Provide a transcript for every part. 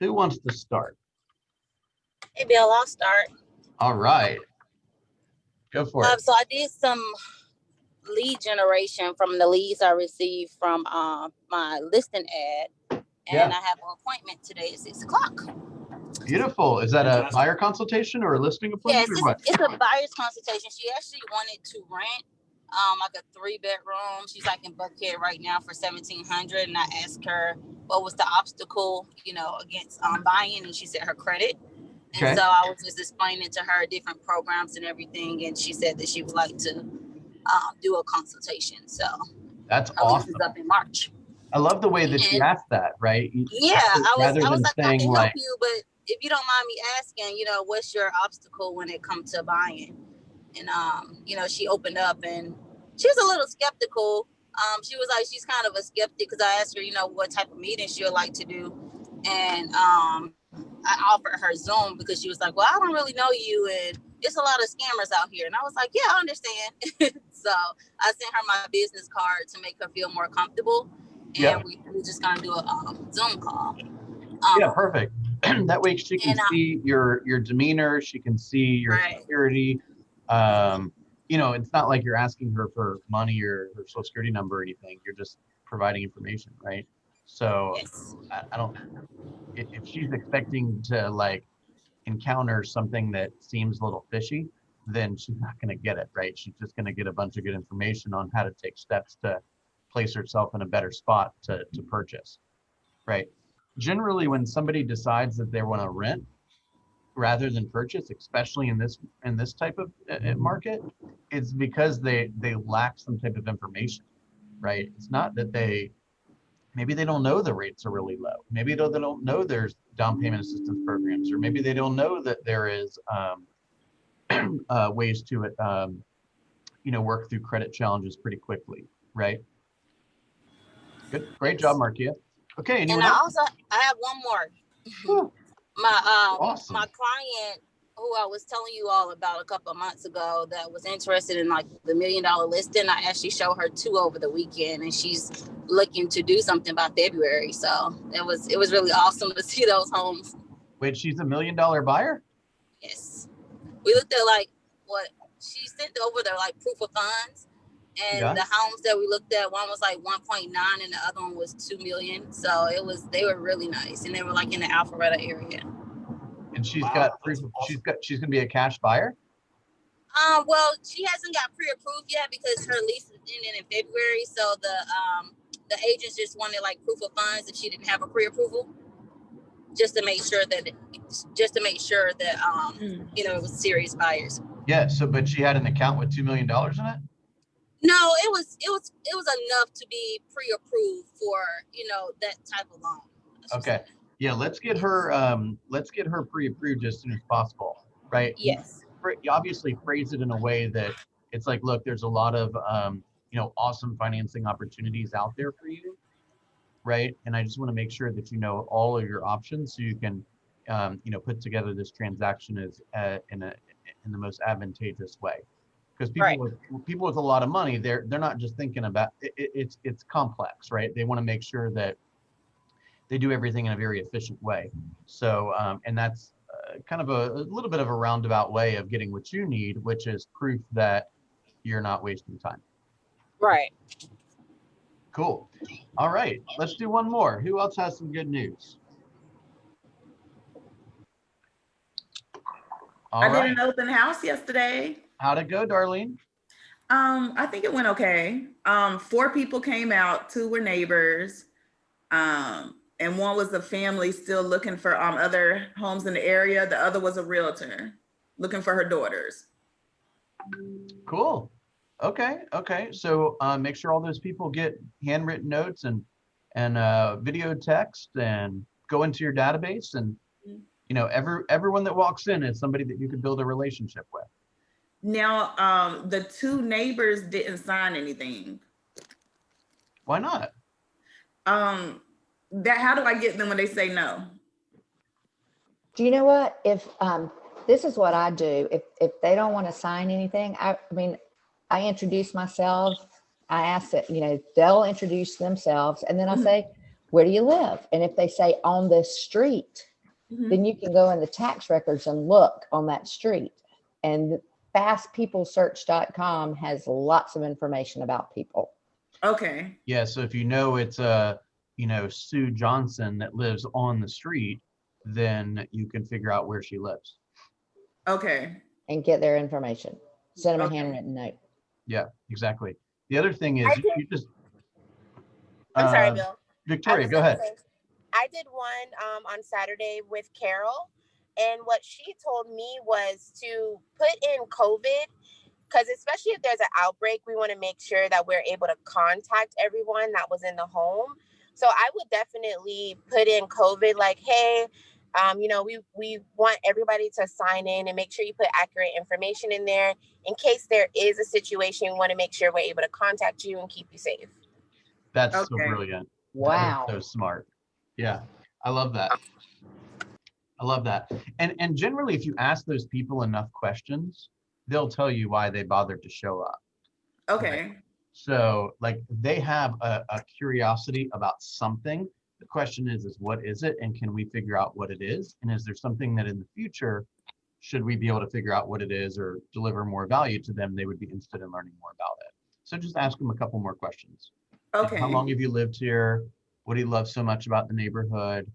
Who wants to start? Hey, Bill, I'll start. All right. Go for it. So I did some lead generation from the leads I received from my listing ad, and I have an appointment today at 6 o'clock. Beautiful. Is that a buyer consultation or a listing appointment? Yes, it's a buyer's consultation. She actually wanted to rent like a 3-bedroom. She's like in Buckhead right now for $1,700, and I asked her what was the obstacle, against buying, and she said her credit. And so I was just explaining to her different programs and everything, and she said that she would like to do a consultation. So that's awesome. This is up in March. I love the way that she asked that, right? Yeah, I was like, I can help you, but if you don't mind me asking, what's your obstacle when it comes to buying? And she opened up and she was a little skeptical. She was like, she's kind of a skeptic because I asked her, what type of meeting she would like to do, and I offered her Zoom because she was like, well, I don't really know you, and it's a lot of scammers out here. And I was like, yeah, I understand. So I sent her my business card to make her feel more comfortable. And we're just going to do a Zoom call. Yeah, perfect. That way she can see your demeanor. She can see your security. It's not like you're asking her for money or her social security number or anything. You're just providing information, right? So I don't, if she's expecting to encounter something that seems a little fishy, then she's not going to get it, right? She's just going to get a bunch of good information on how to take steps to place herself in a better spot to purchase, right? Generally, when somebody decides that they want to rent rather than purchase, especially in this type of market, it's because they lack some type of information, right? It's not that maybe they don't know the rates are really low. Maybe they don't know there's down payment assistance programs, or maybe they don't know that there is ways to work through credit challenges pretty quickly, right? Good, great job, Markia. Okay, anyone else? I have one more. Awesome. My client who I was telling you all about a couple of months ago that was interested in the $1 million listing, I actually showed her 2 over the weekend, and she's looking to do something by February. So it was really awesome to see those homes. Wait, she's $1 million buyer? Yes. We looked at what she sent over there, proof of funds. And the homes that we looked at, one was 1.9 and the other one was 2 million. So they were really nice, and they were in the Alpharetta area. And she's got proof. She's gonna be a cash buyer. Well, she hasn't got pre-approved yet because her lease is ending in February. So the agents just wanted proof of funds if she didn't have a pre-approval, just to make sure that it was serious buyers. Yeah. So, but she had an account with $2 million in it. No, it was enough to be pre-approved for that type of loan. Okay. Yeah, let's get her pre-approved as soon as possible, right? Yes. You obviously phrase it in a way that it's look, there's a lot of awesome financing opportunities out there for you, right? And I just want to make sure that you know all of your options so you can put together this transaction as in the most advantageous way. Because people with a lot of money, they're not just thinking about it, it's complex, right? They want to make sure that they do everything in a very efficient way. So, and that's kind of a little bit of a roundabout way of getting what you need, which is proof that you're not wasting time. Right. Cool. All right, let's do one more. Who else has some good news? I did an open house yesterday. How'd it go, Darlene? I think it went okay. 4 people came out, 2 were neighbors. And one was a family still looking for other homes in the area. The other was a realtor looking for her daughters. Cool. Okay. So make sure all those people get handwritten notes and video text and go into your database, and everyone that walks in is somebody that you could build a relationship with. Now, the 2 neighbors didn't sign anything. Why not? How do I get them when they say no? Do you know what? If this is what I do, if they don't want to sign anything, I introduce myself. I ask that, they'll introduce themselves, and then I say, where do you live? And if they say on this street, then you can go in the tax records and look on that street. And fastpeoplesearch.com has lots of information about people. Okay. Yeah, so if you know it's Sue Johnson that lives on the street, then you can figure out where she lives. Okay. And get their information. Send them a Okay. handwritten note. Yeah, exactly. The other thing is you just I'm sorry, Bill. Victoria, go ahead. I did one on Saturday with Carol, and what she told me was to put in COVID, because especially if there's an outbreak, we want to make sure that we're able to contact everyone that was in the home. So I would definitely put in COVID, like, hey, we want everybody to sign in and make sure you put accurate information in there in case there is a situation. We want to make sure we're able to contact you and keep you safe. That's so brilliant. Wow. That is so smart. Yeah, I love that. I love that. And generally, if you ask those people enough questions, they'll tell you why they bothered to show up. Okay. Right? So like they have a curiosity about something. The question is what is it? And can we figure out what it is? And is there something that in the future, should we be able to figure out what it is or deliver more value to them, they would be interested in learning more about it. So just ask them a couple more questions. Okay. How long have you lived here? What do you love so much about the neighborhood?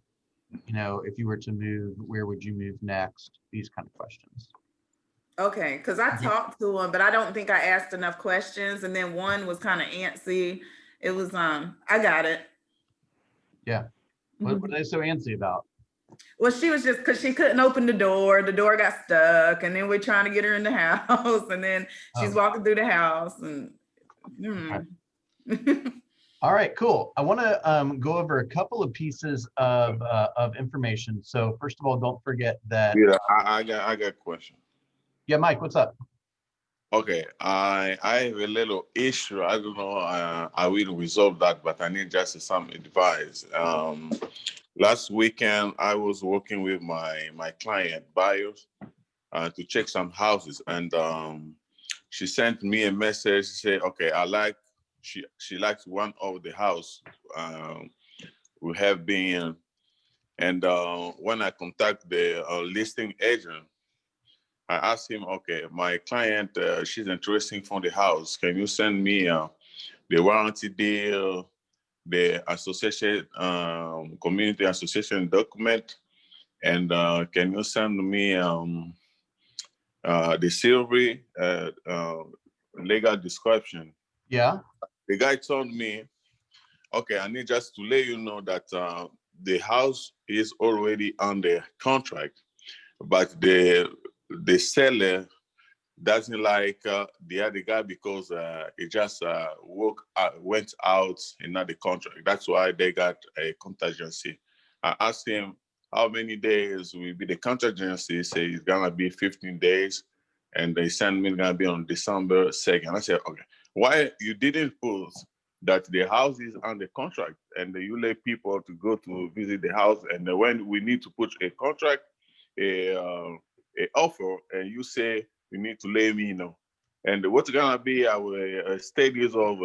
If you were to move, where would you move next? These kind of questions. Okay, because I talked to him, but I don't think I asked enough questions. And then one was kind of antsy. It was, I got it. Yeah. What are they so antsy about? Well, she was just, because she couldn't open the door got stuck, and then we're trying to get her in the house, and then she's walking through the house, and All right, cool. I want to go over a couple of pieces of information. So first of all, don't forget that. Yeah, I got a question. Yeah, Mike, what's up? Okay, I have a little issue. I don't know. I will resolve that, but I need just some advice. Last weekend, I was working with my client buyers to check some houses, and she sent me a message. She said, "Okay, she likes one of the house we have been," and when I contact the listing agent, I asked him, "Okay, my client, she's interested for the house. Can you send me the warranty deal, the association, community association document, and can you send me the silvery legal description?" Yeah. The guy told me, "Okay, I need just to let you know that the house is already under contract, but the seller doesn't like the other guy because it just went out another contract. That's why they got a contingency." I asked him how many days will be the contingency. He said it's gonna be 15 days, and they sent me gonna be on December 2nd. I said, "Okay, why you didn't put that the house is under contract and you let people to go to visit the house, and when we need to put a contract, a offer, and you say you need to let me know, and what's gonna be our stages of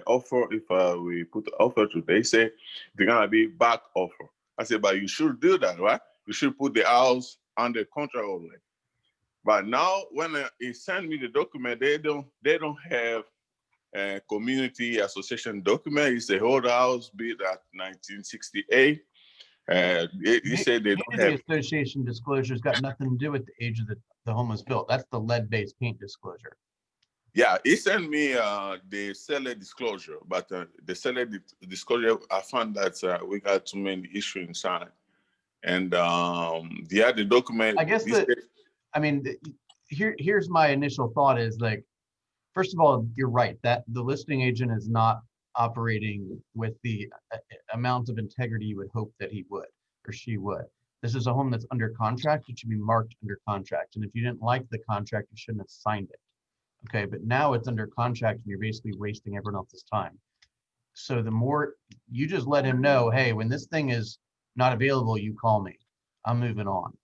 offer if we put the offer today? Say it's gonna be back offer." I said, "But you should do that, right? You should put the house under contract already." But now when he sent me the document, they don't have a community association document. It's a whole house built at 1968. He said they don't have. Community association disclosure has got nothing to do with the age of the home was built. That's the lead-based paint disclosure. Yeah, he sent me the seller disclosure, but the seller disclosure, I found that we got too many issues inside. And the other document, I guess here's my initial thought is like, first of all, you're right that the listing agent is not operating with the amount of integrity you would hope that he would or she would. This is a home that's under contract. It should be marked under contract. And if you didn't like the contract, you shouldn't have signed it. Okay, but now it's under contract and you're basically wasting everyone else's time. So the more you just let him know, hey, when this thing is not available, you call me. I'm moving on,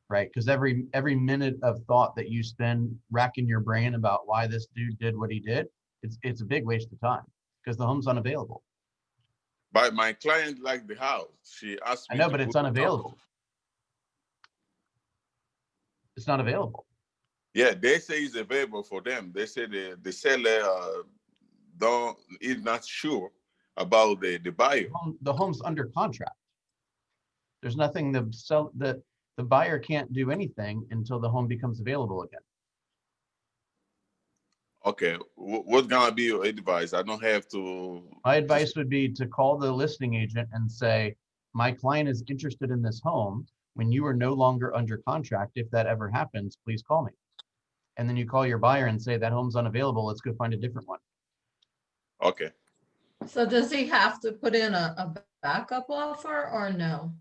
right? Because every minute of thought that you spend racking your brain about why this dude did what he did, it's a big waste of time because the home's unavailable. But my client liked the house. She asked me. I know, but it's unavailable. It's not available. Yeah, they say it's available for them. They say the seller is not sure about the buyer. The home's under contract. There's nothing the buyer can't do anything until the home becomes available again. Okay, what's gonna be your advice? I don't have to. My advice would be to call the listing agent and say, my client is interested in this home. When you are no longer under contract, if that ever happens, please call me. And then you call your buyer and say, that home's unavailable. Let's go find a different one. Okay. So does he have to put in a backup offer or no?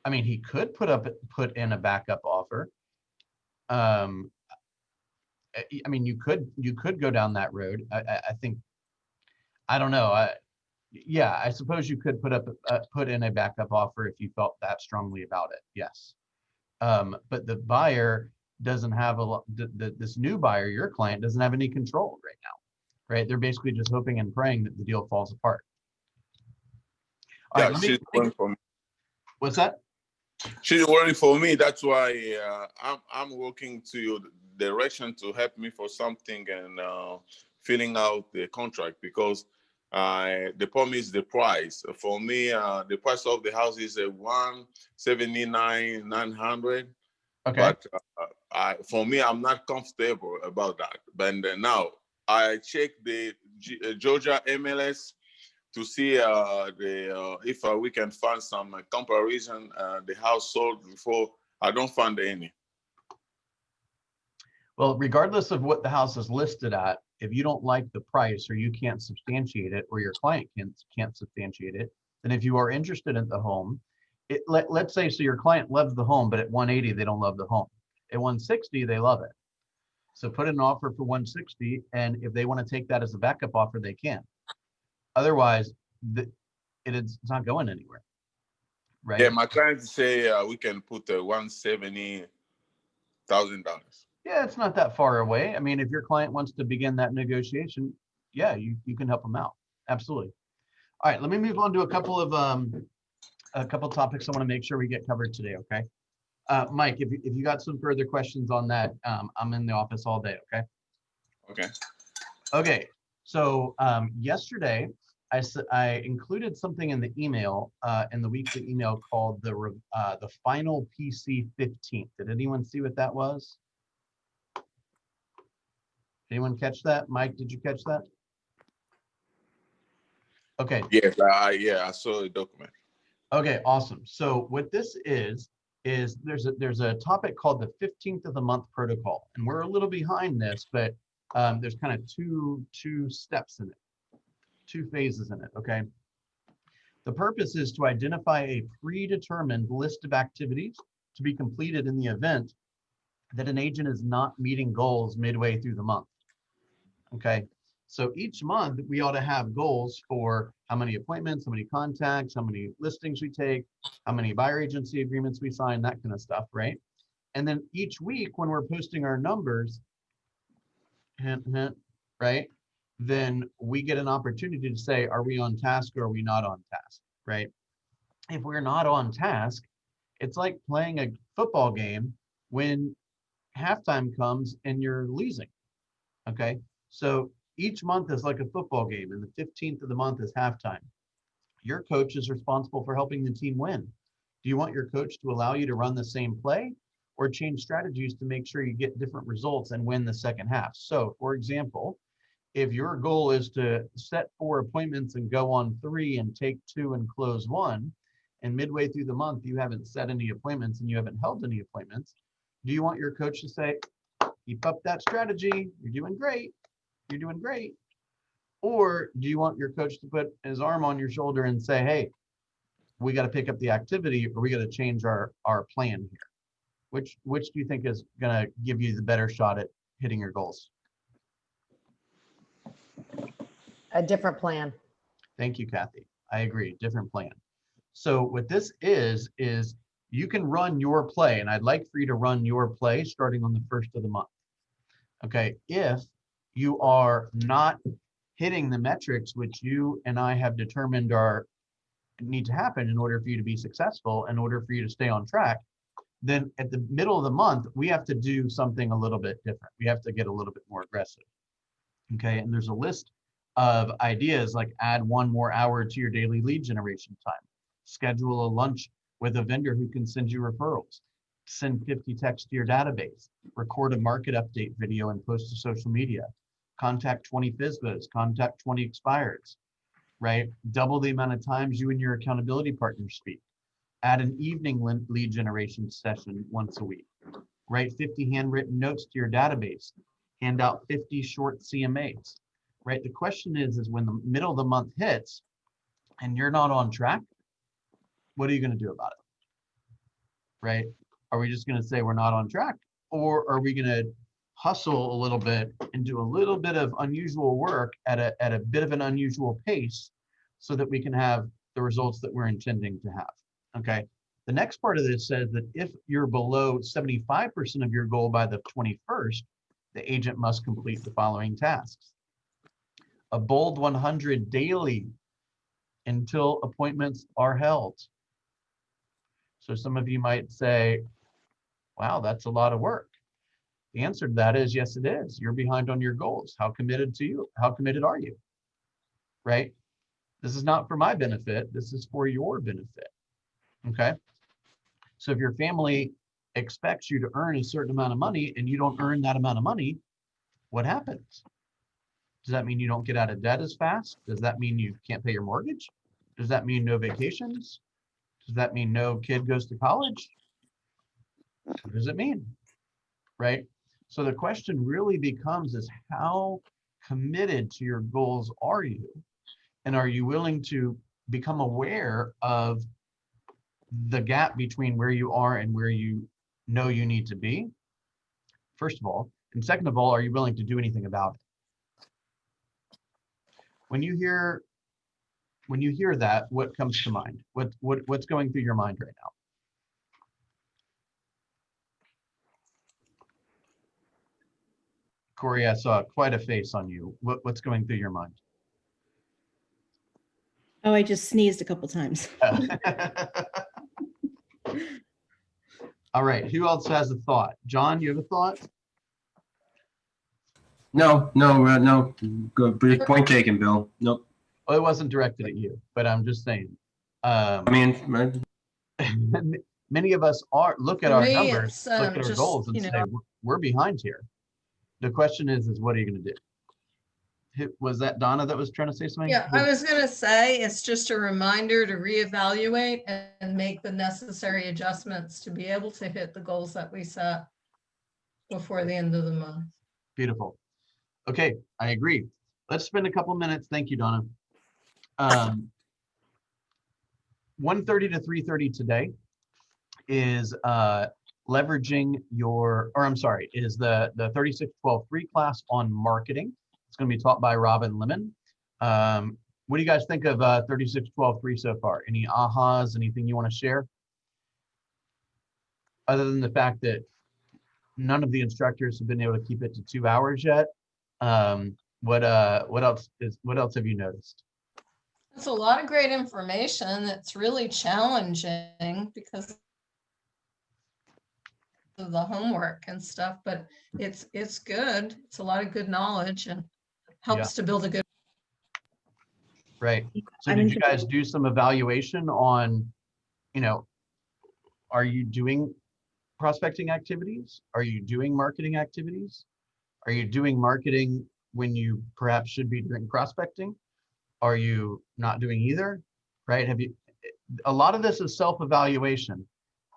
I mean, he could put in a backup offer. I mean, you could go down that road. I think, I don't know. Yeah, I suppose you could put in a backup offer if you felt that strongly about it. Yes. But the buyer doesn't have this new buyer, your client doesn't have any control right now, right? They're basically just hoping and praying that the deal falls apart. All Yeah, right, she's working for me. What's that? She's working for me. That's why I'm working to your direction to help me for something and filling out the contract, because the problem is the price. For me, the price of the house is $179,900. Okay. But for me, I'm not comfortable about that. But now I check the Georgia MLS to see if we can find some comparison. The house sold before. I don't find any. Well, regardless of what the house is listed at, if you don't like the price or you can't substantiate it, or your client can't substantiate it, then if you are interested in the home, let's say, so your client loves the home, but at 180, they don't love the home. At 160, they love it. So put in an offer for 160, and if they want to take that as a backup offer, they can. Otherwise, it's not going anywhere, right? Yeah, my clients say we can put $170,000. Yeah, it's not that far away. I mean, if your client wants to begin that negotiation, yeah, you can help them out. Absolutely. All right, let me move on to a couple topics I want to make sure we get covered today. Okay, Mike, if you got some further questions on that, I'm in the office all day. Okay. Okay. Okay. So yesterday, I included something in the email, in the weekly email, called the final PC 15th. Did anyone see what that was? Anyone catch that? Mike, did you catch that? Okay. Yes, I saw the document. Okay, awesome. So what this is there's a topic called the 15th of the month protocol, and we're a little behind this, but there's kind of two steps in it, two phases in it. Okay. The purpose is to identify a predetermined list of activities to be completed in the event that an agent is not meeting goals midway through the month. Okay, so each month we ought to have goals for how many appointments, how many contacts, how many listings we take, how many buyer agency agreements we sign, that kind of stuff, right? And then each week when we're posting our numbers, hint, hint, right? Then we get an opportunity to say, are we on task or are we not on task, right? If we're not on task, it's like playing a football game when halftime comes and you're losing, okay? So each month is like a football game, and the 15th of the month is halftime. Your coach is responsible for helping the team win. Do you want your coach to allow you to run the same play or change strategies to make sure you get different results and win the second half? So, for example, if your goal is to set 4 appointments and go on 3 and take 2 and close 1, and midway through the month you haven't set any appointments and you haven't held any appointments, do you want your coach to say, keep up that strategy, you're doing great, you're doing great? Or do you want your coach to put his arm on your shoulder and say, hey, we got to pick up the activity, or we got to change our plan here? Which do you think is going to give you the better shot at hitting your goals? A different plan. Thank you, Kathy. I agree, different plan. So what this is you can run your play, and I'd like for you to run your play starting on the 1st of the month. Okay, if you are not hitting the metrics which you and I have determined need to happen in order for you to be successful, in order for you to stay on track, then at the middle of the month, we have to do something a little bit different. We have to get a little bit more aggressive. Okay, and there's a list of ideas like add 1 more hour to your daily lead generation time, schedule a lunch with a vendor who can send you referrals, send 50 texts to your database, record a market update video and post to social media, contact 20 FISBOs, contact 20 expireds, right? Double the amount of times you and your accountability partner speak. Add an evening lead generation session once a week. Write 50 handwritten notes to your database. Hand out 50 short CMAs, right? The question is when the middle of the month hits and you're not on track, what are you going to do about it, right? Are we just going to say we're not on track, or are we going to hustle a little bit and do a little bit of unusual work at a bit of an unusual pace so that we can have the results that we're intending to have? Okay. The next part of this says that if you're below 75% of your goal by the 21st, the agent must complete the following tasks. A bold 100 daily until appointments are held. So some of you might say, wow, that's a lot of work. The answer to that is yes, it is. You're behind on your goals. How committed are you? Right? This is not for my benefit. This is for your benefit. Okay. So if your family expects you to earn a certain amount of money and you don't earn that amount of money, what happens? Does that mean you don't get out of debt as fast? Does that mean you can't pay your mortgage? Does that mean no vacations? Does that mean no kid goes to college? What does it mean? Right? So the question really becomes is how committed to your goals are you? And are you willing to become aware of the gap between where you are and where you know you need to be, first of all, and second of all, are you willing to do anything about it? When you hear that, what comes to mind? What's going through your mind right now? Corey, I saw quite a face on you. What's going through your mind? Oh, I just sneezed a couple times. All right, who else has a thought? John, you have a thought? No. Good point taken, Bill. Nope. Well, it wasn't directed at you, but I'm just saying. I mean, many of us look at For our me, numbers, it's, look at our just, goals and you say, know, we're behind here. The question is what are you going to do? Was that Donna that was trying to say something? yeah, I was going to say, it's just a reminder to reevaluate and make the necessary adjustments to be able to hit the goals that we set before the end of the month. Beautiful. Okay, I agree. Let's spend a couple minutes. Thank you, Donna. 1:30 to 3:30 today is leveraging is the 3612 free class on marketing. It's going to be taught by Robin Lemon. What do you guys think of 3612 free so far? Any ahas, anything you want to share? Other than the fact that none of the instructors have been able to keep it to 2 hours yet. What else have you noticed? It's a lot of great information. It's really challenging because of the homework and stuff, but it's good. It's a lot of good knowledge and helps to build a good. Right. So did you guys do some evaluation on, are you doing prospecting activities? Are you doing marketing activities? Are you doing marketing when you perhaps should be doing prospecting? Are you not doing either? Right? A lot of this is self-evaluation.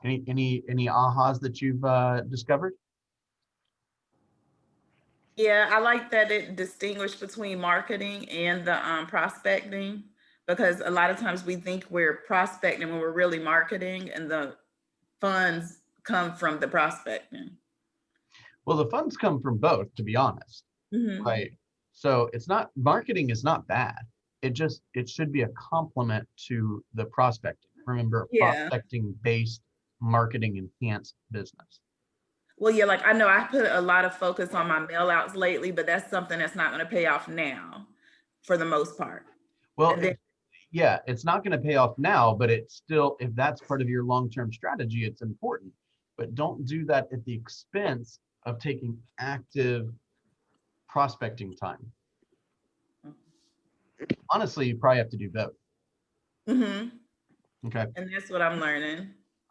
Any ahas that you've discovered? Yeah, I like that it distinguished between marketing and the prospecting, because a lot of times we think we're prospecting when we're really marketing, and the funds come from the prospecting. Well, the funds come from both, to be honest. Mm-hmm. Right. So marketing is not bad. It should be a complement to the prospecting. Remember, prospecting based marketing enhanced business. Well, yeah, like I know I put a lot of focus on my mail outs lately, but that's something that's not going to pay off now for the most part. Well, it's not going to pay off now, but it's still, if that's part of your long-term strategy, it's important. but don't do that at the expense of taking active prospecting time. Honestly, you probably have to do both. Mm-hmm. Okay. And that's what I'm learning.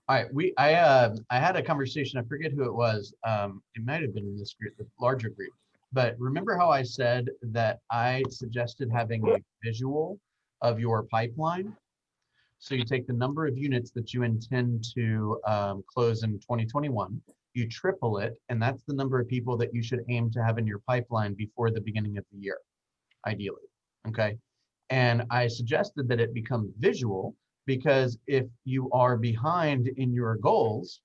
All right. I had a conversation. I forget who it was. It might have been in this group, the larger group. But remember how I said that I suggested having a visual of your pipeline? So you take the number of units that you intend to close in 2021, you triple it, and that's the number of people that you should aim to have in your pipeline before the beginning of the year, ideally. Okay. And I suggested that it become visual because if you are behind in your goals,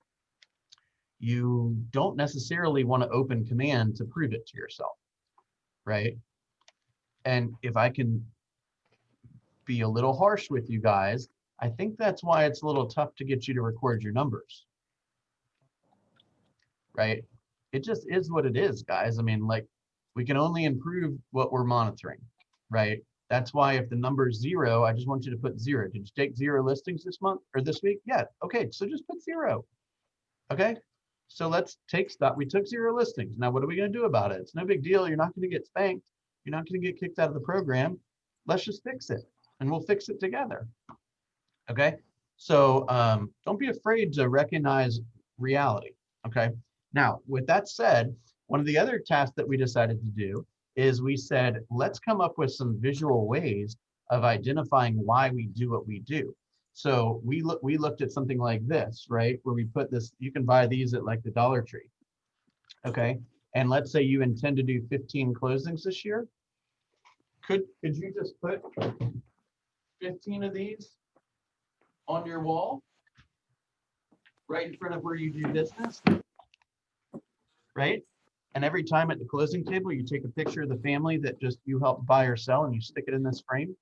you don't necessarily want to open command to prove it to yourself, right? And if I can be a little harsh with you guys, I think that's why it's a little tough to get you to record your numbers, right? It just is what it is, guys. I mean, like, we can only improve what we're monitoring, right? That's why if the number is 0, I just want you to put 0. Did you take 0 listings this month or this week? Yeah. Okay. So just put 0. Okay. So let's take stock. We took 0 listings. Now, what are we going to do about it? It's no big deal. You're not going to get spanked. You're not going to get kicked out of the program. Let's just fix it and we'll fix it together. Okay. So don't be afraid to recognize reality. Okay. Now, with that said, one of the other tasks that we decided to do is we said, let's come up with some visual ways of identifying why we do what we do. So we looked at something like this, right? Where we put this, you can buy these at like the Dollar Tree. Okay. And let's say you intend to do 15 closings this year. Could you just put 15 of these on your wall right in front of where you do business, right? And every time at the closing table, you take a picture of the family that just you helped buy or sell and you stick it in this frame.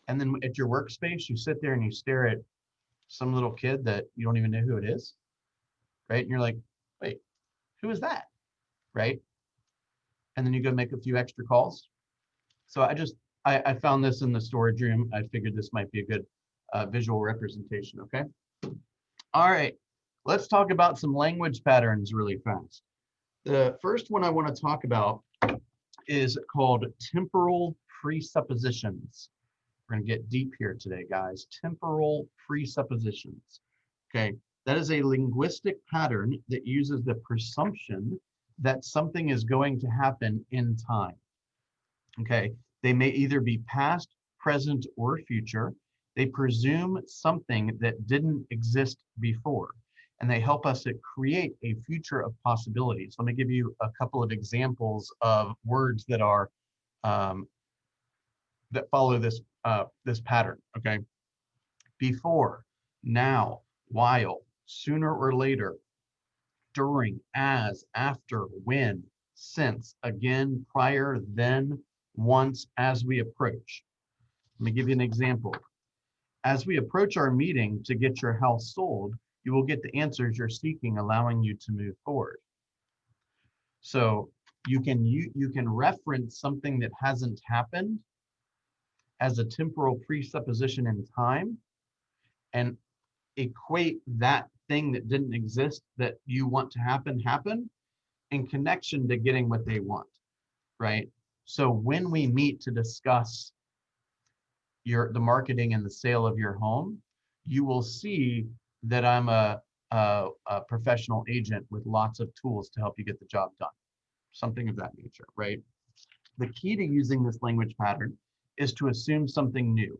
And then at your workspace, you sit there and you stare at some little kid that you don't even know who it is, right? And you're like, wait, who is that, right? And then you go make a few extra calls. So I found this in the storage room. I figured this might be a good visual representation, okay? All right, let's talk about some language patterns really fast. The first one I want to talk about is called temporal presuppositions. We're going to get deep here today, guys. Temporal presuppositions. Okay, that is a linguistic pattern that uses the presumption that something is going to happen in time. Okay, they may either be past, present, or future. They presume something that didn't exist before, and they help us to create a future of possibilities. Let me give you a couple of examples of words that are that follow this this pattern. Okay, before, now, while, sooner or later, during, as, after, when, since, again, prior, then, once, as we approach. Let me give you an example. As we approach our meeting to get your house sold, you will get the answers you're seeking, allowing you to move forward. So you can reference something that hasn't happened as a temporal presupposition in time and equate that thing that didn't exist that you want to happen in connection to getting what they want, right? So when we meet to discuss the marketing and the sale of your home, you will see that I'm a professional agent with lots of tools to help you get the job done, something of that nature, right? The key to using this language pattern is to assume something new.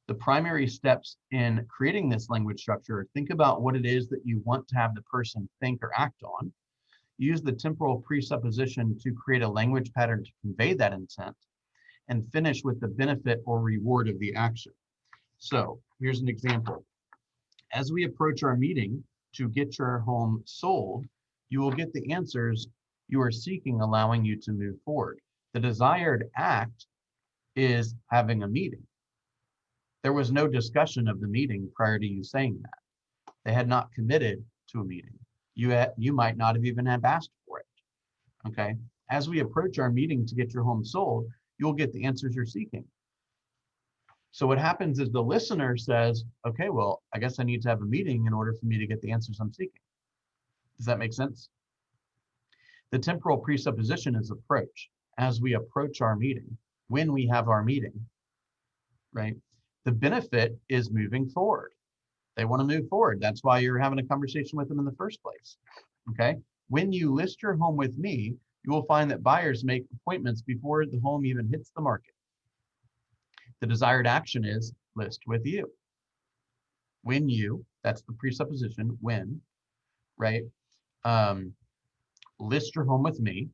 The primary steps in creating this language structure, think about what it is that you want to have the person think or act on. Use the temporal presupposition to create a language pattern to convey that intent, and finish with the benefit or reward of the action. So here's an example. As we approach our meeting to get your home sold, you will get the answers you are seeking, allowing you to move forward. The desired act is having a meeting. There was no discussion of the meeting prior to you saying that. They had not committed to a meeting. You might not have even have asked for it. Okay. As we approach our meeting to get your home sold, you'll get the answers you're seeking. So what happens is the listener says, okay, well, I guess I need to have a meeting in order for me to get the answers I'm seeking. Does that make sense? The temporal presupposition is approach. As we approach our meeting, when we have our meeting, right? The benefit is moving forward. They want to move forward. That's why you're having a conversation with them in the first place. Okay. When you list your home with me, you will find that buyers make appointments before the home even hits the market. The desired action is list with you. When you, that's the presupposition, when, right? List your home with me,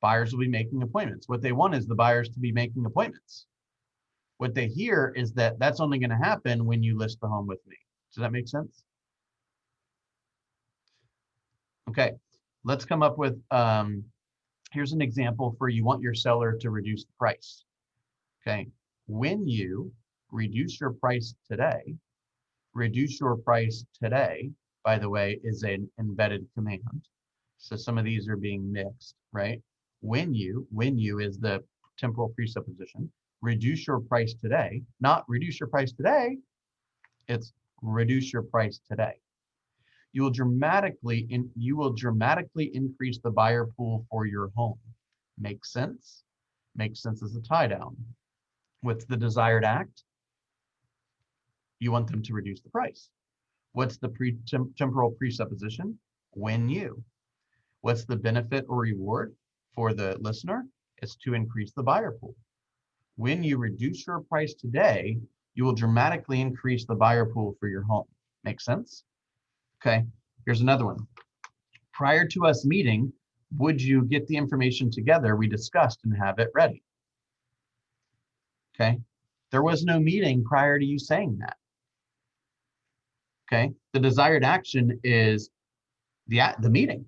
buyers will be making appointments. What they want is the buyers to be making appointments. What they hear is that that's only going to happen when you list the home with me. Does that make sense? Okay, let's come up with, here's an example for you want your seller to reduce the price. Okay, when you reduce your price today, by the way, is an embedded command. So some of these are being mixed, right? When you is the temporal presupposition. Reduce your price today, not reduce your price today, it's reduce your price today. You will dramatically increase the buyer pool for your home. Makes sense? Makes sense as a tie down. What's the desired act? You want them to reduce the price. What's the temporal presupposition? When you. What's the benefit or reward for the listener? It's to increase the buyer pool. When you reduce your price today, you will dramatically increase the buyer pool for your home. Make sense? Okay, here's another one. Prior to us meeting, would you get the information together we discussed and have it ready? Okay, there was no meeting prior to you saying that. Okay, the desired action is the meeting.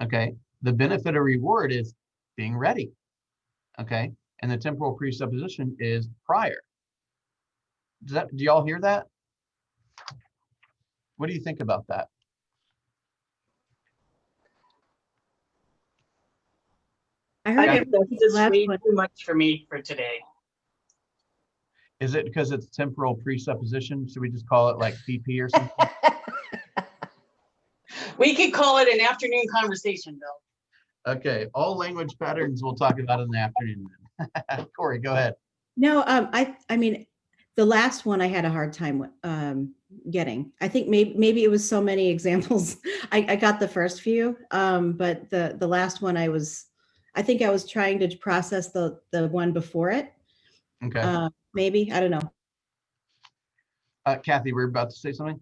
Okay, the benefit or reward is being ready. Okay, and the temporal presupposition is prior. Do y'all hear that? What do you think about that? I heard I think that's just last way one. too much for me for today. Is it because it's temporal presupposition? Should we just call it like PP or something? We could call it an afternoon conversation, Bill. Okay, all language patterns we'll talk about in the afternoon then. Corey, go ahead. No, I mean, the last one I had a hard time getting. I think maybe it was so many examples. I got the first few, but the last one I think I was trying to process the one before it. Okay. Maybe, I don't know. Kathy, we're about to say something?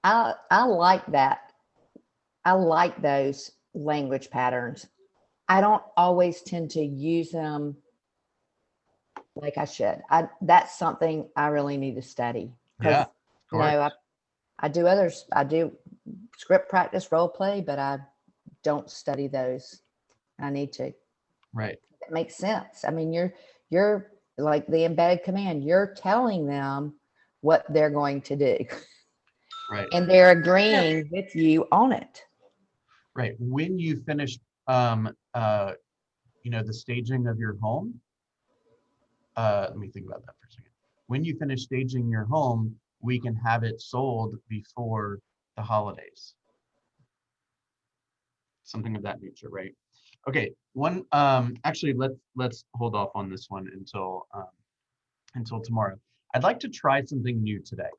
I like that. I like those language patterns. I don't always tend to use them like I should. That's something I really need to study. Yeah. You know, I do others. I do script practice, role play, but I don't study those. I need to. Right. It makes sense. I mean, you're like the embedded command. You're telling them what they're going to do. Right. And they're agreeing with you on it. Right. When you finish, you know, the staging of your home, let me think about that for a second. When you finish staging your home, we can have it sold before the holidays. Something of that nature, right? Okay. One, actually, let's hold off on this one until tomorrow. I'd like to try something new today.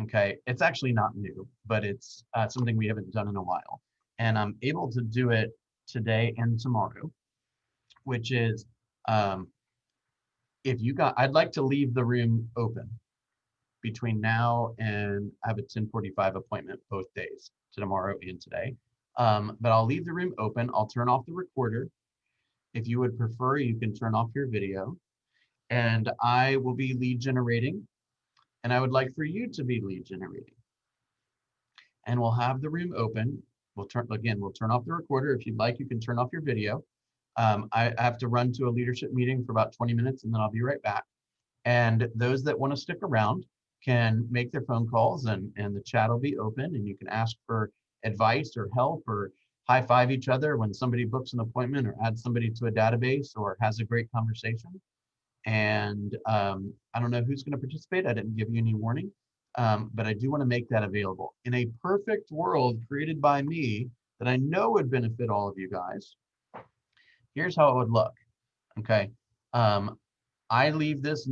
Okay, it's actually not new, but it's something we haven't done in a while, and I'm able to do it today and tomorrow, which is I'd like to leave the room open between now and I have a 10:45 appointment both days, tomorrow and today. But I'll leave the room open. I'll turn off the recorder. If you would prefer, you can turn off your video, and I will be lead generating. And I would like for you to be lead generating. And we'll have the room open. We'll turn off the recorder. If you'd like, you can turn off your video. I have to run to a leadership meeting for about 20 minutes and then I'll be right back. And those that want to stick around can make their phone calls and the chat will be open and you can ask for advice or help or high five each other when somebody books an appointment or adds somebody to a database or has a great conversation. And I don't know who's going to participate. I didn't give you any warning, but I do want to make that available. In a perfect world created by me that I know would benefit all of you guys, here's how it would look, okay? I leave this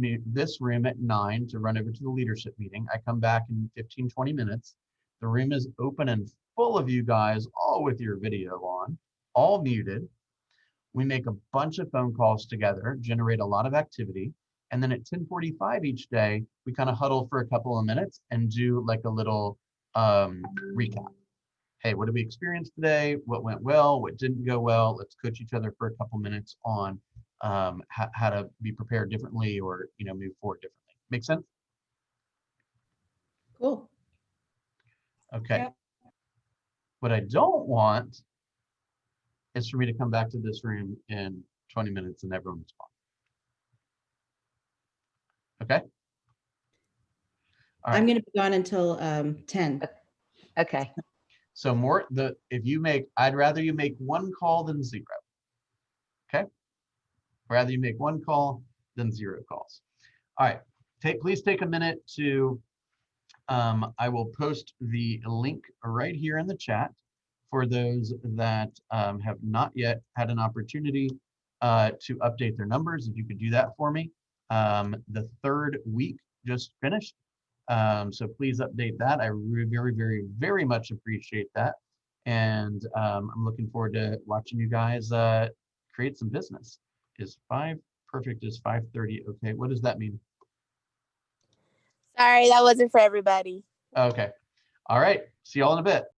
room at 9 to run over to the leadership meeting. I come back in 15, 20 minutes. The room is open and full of you guys, all with your video on, all muted. We make a bunch of phone calls together, generate a lot of activity. And then at 10:45 each day, we kind of huddle for a couple of minutes and do like a little recap. Hey, what did we experience today? What went well? What didn't go well? Let's coach each other for a couple minutes on how to be prepared differently, or move forward differently. Make sense? Cool. Okay. Yep. What I don't want is for me to come back to this room in 20 minutes and everyone's gone. Okay. All right. I'm going to be gone until 10. Okay. So I'd rather you make one call than 0. Okay. Rather you make one call than 0 calls. All right. Please take a minute to, I will post the link right here in the chat for those that have not yet had an opportunity to update their numbers. If you could do that for me. The 3rd week just finished. So please update that. I very, very, very much appreciate that. And I'm looking forward to watching you guys create some business. Is 5 perfect? Is 5:30 okay? What does that mean? Sorry, that wasn't for everybody. Okay. All right. See y'all in a bit.